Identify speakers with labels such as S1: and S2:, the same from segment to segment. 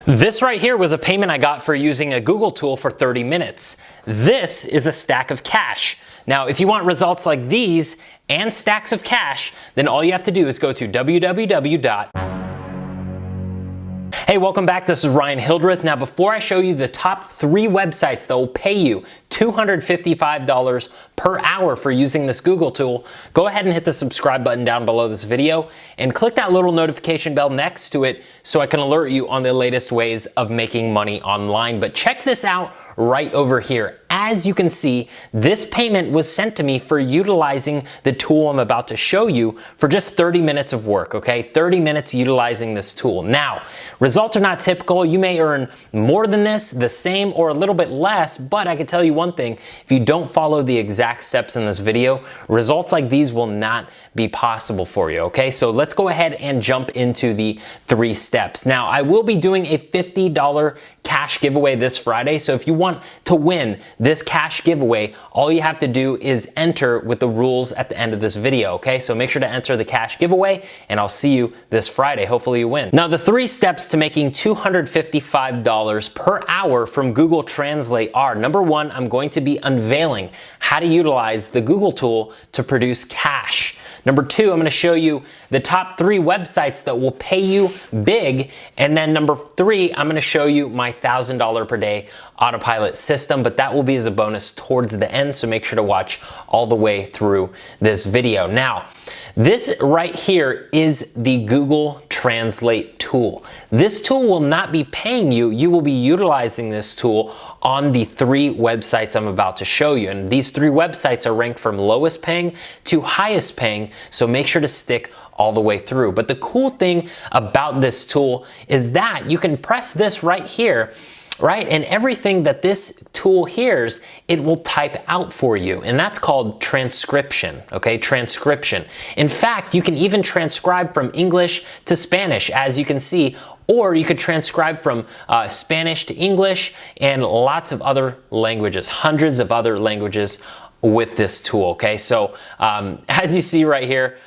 S1: This right here was a payment I got for using a Google tool for 30 minutes. This is a stack of cash. Now, if you want results like these and stacks of cash, then all you have to do is go to www. Hey, welcome back. This is Ryan Hildreth. Now, before I show you the top 3 websites that will pay you $255 per hour for using this Google tool, go ahead and hit the subscribe button down below this video and click that little notification bell next to it so I can alert you on the latest ways of making money online. But check this out right over here. As you can see, this payment was sent to me for utilizing the tool I'm about to show you for just 30 minutes of work, okay? 30 minutes utilizing this tool. Now, results are not typical. You may earn more than this, the same, or a little bit less, but I can tell you one thing, if you don't follow the exact steps in this video, results like these will not be possible for you, okay? So let's go ahead and jump into the 3 steps. Now, I will be doing a $50 cash giveaway this Friday, so if you want to win this cash giveaway, all you have to do is enter with the rules at the end of this video, okay? So make sure to enter the cash giveaway, and I'll see you this Friday. Hopefully you win. Now, the 3 steps to making $255 per hour from Google Translate are, number 1, I'm going to be unveiling how to utilize the Google tool to produce cash. Number 2, I'm going to show you the top 3 websites that will pay you big. And then number 3, I'm going to show you my $1,000 per day autopilot system, but that will be as a bonus towards the end. So make sure to watch all the way through this video. Now, this right here is the Google Translate tool. This tool will not be paying you. You will be utilizing this tool on the 3 websites I'm about to show you. And these 3 websites are ranked from lowest paying to highest paying, so make sure to stick all the way through. But the cool thing about this tool is that you can press this right here, right? And everything that this tool hears, it will type out for you. And that's called transcription, okay? Transcription. In fact, you can even transcribe from English to Spanish, as you can see, or you could transcribe from Spanish to English and lots of other languages, hundreds of other languages with this tool, okay? So as you see right here,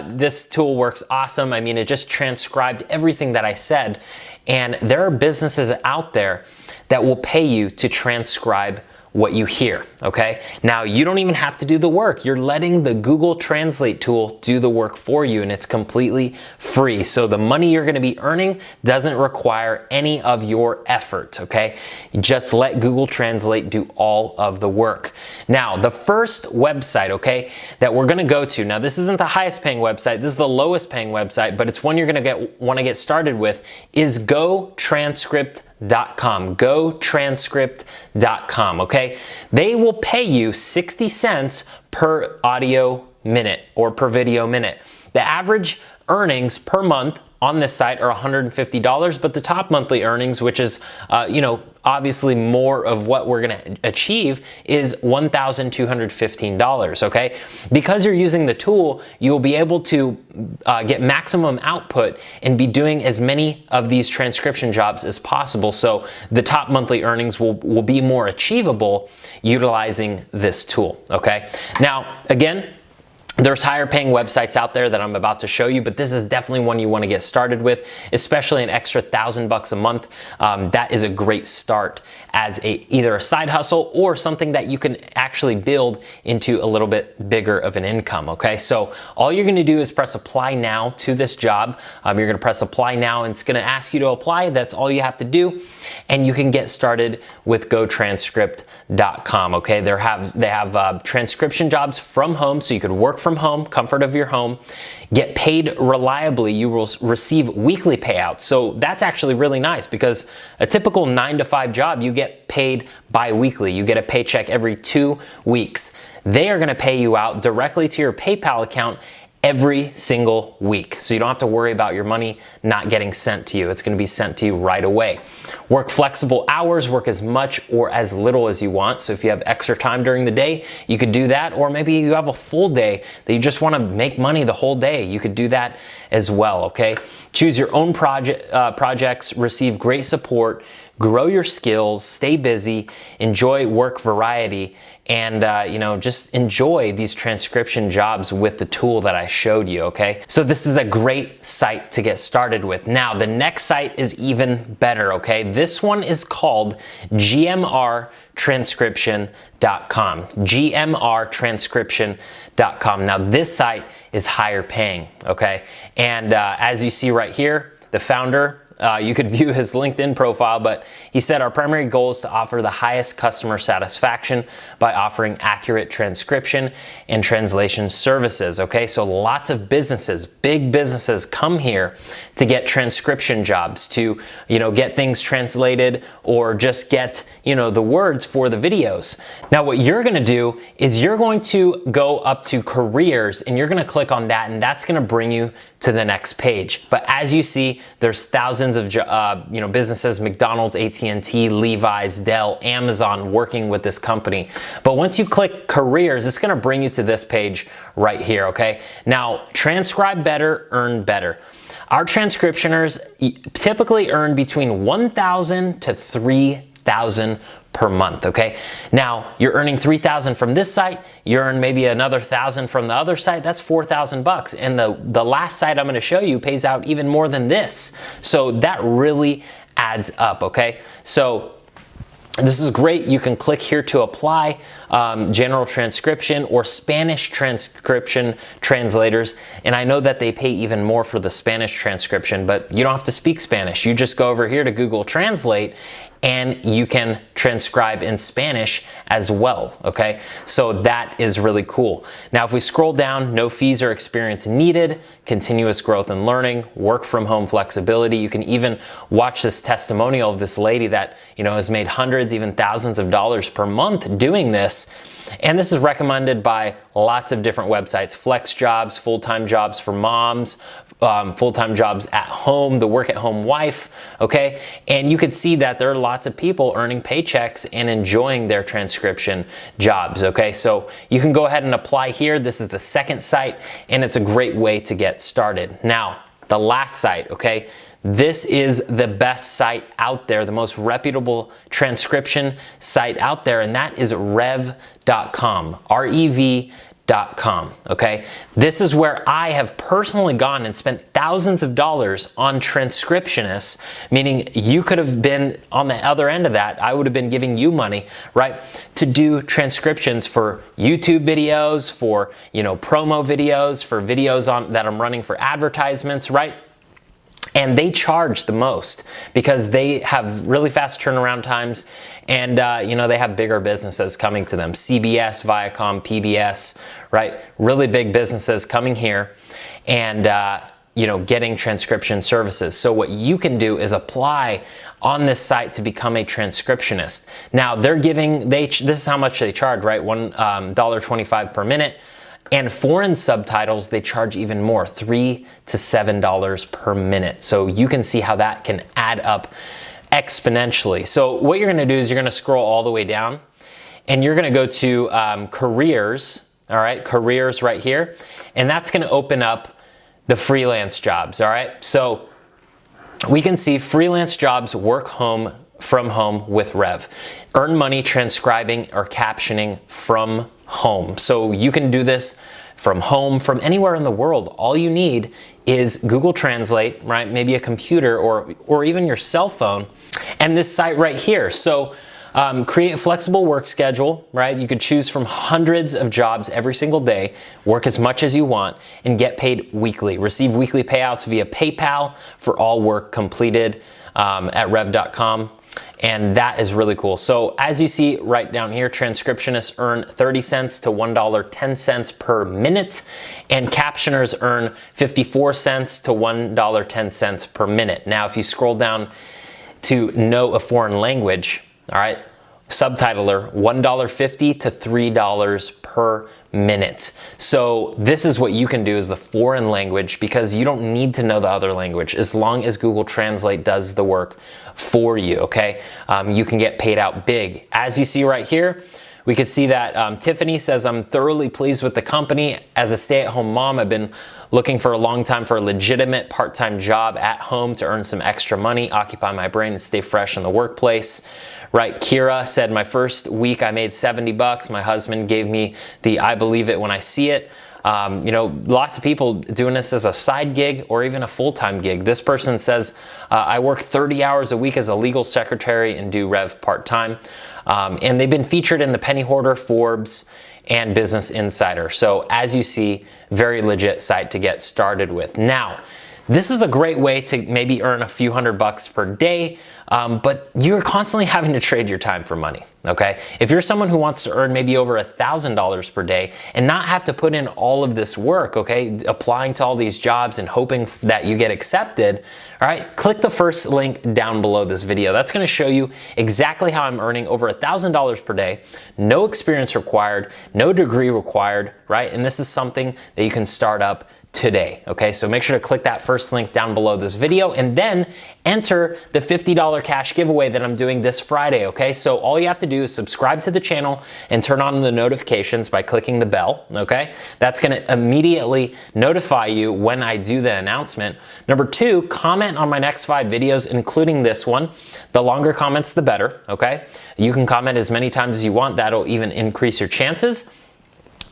S1: this tool works awesome. I mean, it just transcribed everything that I said. And there are businesses out there that will pay you to transcribe what you hear, okay? Now, you don't even have to do the work. You're letting the Google Translate tool do the work for you, and it's completely free. So the money you're gonna be earning doesn't require any of your effort, okay? Just let Google Translate do all of the work. Now, the first website, okay, that we're gonna go to, now this isn't the highest paying website, this is the lowest paying website, but it's one you're gonna wanna get started with, is GoTranscript.com. GoTranscript.com, okay? They will pay you 60 cents per audio minute or per video minute. The average earnings per month on this site are $150, but the top monthly earnings, which is, obviously more of what we're gonna achieve, is $1,215, okay? Because you're using the tool, you'll be able to get maximum output and be doing as many of these transcription jobs as possible. So the top monthly earnings will be more achievable utilizing this tool, okay? Now, again, there's higher paying websites out there that I'm about to show you, but this is definitely one you want to get started with, especially an extra $1,000 a month. That is a great start as either a side hustle or something that you can actually build into a little bit bigger of an income, okay? So all you're gonna do is press apply now to this job. You're gonna press apply now and it's gonna ask you to apply. That's all you have to do. And you can get started with GoTranscript.com, okay? They have transcription jobs from home, so you could work from home, comfort of your home, get paid reliably. You will receive weekly payouts. So that's actually really nice because a typical 9-to-5 job, you get paid bi-weekly. You get a paycheck every 2 weeks. They are gonna pay you out directly to your PayPal account every single week. So you don't have to worry about your money not getting sent to you. It's gonna be sent to you right away. Work flexible hours, work as much or as little as you want. So if you have extra time during the day, you could do that. Or maybe you have a full day that you just wanna make money the whole day. You could do that as well, okay? Choose your own projects, receive great support, grow your skills, stay busy, enjoy work variety, and just enjoy these transcription jobs with the tool that I showed you, okay? So this is a great site to get started with. Now, the next site is even better, okay? This one is called GMRtranscription.com. GMRtranscription.com. Now, this site is higher paying, okay? And as you see right here, the founder, you could view his LinkedIn profile, but he said our primary goal is to offer the highest customer satisfaction by offering accurate transcription and translation services, okay? So lots of businesses, big businesses come here to get transcription jobs, to, get things translated or just get, the words for the videos. Now, what you're gonna do is you're going to go up to careers and you're gonna click on that, and that's gonna bring you to the next page. But as you see, there's thousands of businesses, McDonald's, AT&T, Levi's, Dell, Amazon working with this company. But once you click careers, it's gonna bring you to this page right here, okay? Now, transcribe better, earn better. Our transcriptioners typically earn between $1,000 to $3,000 per month, okay? Now, you're earning $3,000 from this site, you earn maybe another $1,000 from the other site, that's $4,000. And the last site I'm gonna show you pays out even more than this. So that really adds up, okay? So this is great. You can click here to apply general transcription or Spanish transcription translators. And I know that they pay even more for the Spanish transcription, but you don't have to speak Spanish. You just go over here to Google Translate and you can transcribe in Spanish as well, okay? So that is really cool. Now, if we scroll down, no fees or experience needed, continuous growth and learning, work from home flexibility. You can even watch this testimonial of this lady that, has made hundreds, even thousands of dollars per month doing this. And this is recommended by lots of different websites, flex jobs, full-time jobs for moms, full-time jobs at home, the work-at-home wife, okay? And you could see that there are lots of people earning paychecks and enjoying their transcription jobs, okay? So you can go ahead and apply here. This is the second site, and it's a great way to get started. Now, the last site, okay? This is the best site out there, the most reputable transcription site out there, and that is rev.com, REV.com, okay? This is where I have personally gone and spent thousands of dollars on transcriptionists, meaning you could have been on the other end of that. I would have been giving you money, right, to do transcriptions for YouTube videos, for, promo videos, for videos that I'm running for advertisements, right? And they charge the most because they have really fast turnaround times and, they have bigger businesses coming to them. CBS, Viacom, PBS, right? Really big businesses coming here and, getting transcription services. So what you can do is apply on this site to become a transcriptionist. Now, this is how much they charge, right? $1.25 per minute. And foreign subtitles, they charge even more, $3 to $7 per minute. So you can see how that can add up exponentially. So what you're gonna do is you're gonna scroll all the way down and you're gonna go to careers, all right, careers right here. And that's gonna open up the freelance jobs, all right? So we can see freelance jobs, work from home with Rev. Earn money transcribing or captioning from home. So you can do this from home, from anywhere in the world. All you need is Google Translate, right? Maybe a computer or even your cell phone, and this site right here. So create a flexible work schedule, right? You could choose from hundreds of jobs every single day, work as much as you want, and get paid weekly. Receive weekly payouts via PayPal for all work completed at rev.com. And that is really cool. So as you see right down here, transcriptionists earn 30 cents to $1.10 per minute, and captioners earn 54 cents to $1.10 per minute. Now, if you scroll down to know a foreign language, all right, subtitler, $1.50 to $3 per minute. So this is what you can do as the foreign language, because you don't need to know the other language as long as Google Translate does the work for you, okay? You can get paid out big. As you see right here, we could see that Tiffany says, I'm thoroughly pleased with the company. As a stay-at-home mom, I've been looking for a long time for a legitimate part-time job at home to earn some extra money, occupy my brain, and stay fresh in the workplace. Right, Kira said, my first week I made $70. My husband gave me the I believe it when I see it. You know, lots of people doing this as a side gig or even a full-time gig. This person says, I work 30 hours a week as a legal secretary and do Rev part-time. And they've been featured in the Penny Hoarder, Forbes, and Business Insider. So as you see, very legit site to get started with. Now, this is a great way to maybe earn a few $100 per day, but you're constantly having to trade your time for money, okay? If you're someone who wants to earn maybe over $1,000 per day and not have to put in all of this work, okay, applying to all these jobs and hoping that you get accepted, all right, click the first link down below this video. That's gonna show you exactly how I'm earning over $1,000 per day, no experience required, no degree required, right? And this is something that you can start up today, okay? So make sure to click that first link down below this video and then enter the $50 cash giveaway that I'm doing this Friday, okay? So all you have to do is subscribe to the channel and turn on the notifications by clicking the bell, okay? That's gonna immediately notify you when I do the announcement. Number 2, comment on my next 5 videos, including this one. The longer comments, the better, okay? You can comment as many times as you want. That'll even increase your chances.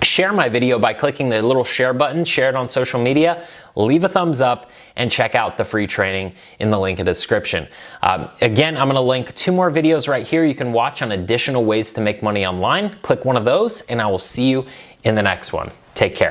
S1: Share my video by clicking the little share button, share it on social media, leave a thumbs up, and check out the free training in the link in the description. Again, I'm gonna link 2 more videos right here you can watch on additional ways to make money online. Click one of those, and I will see you in the next one. Take care.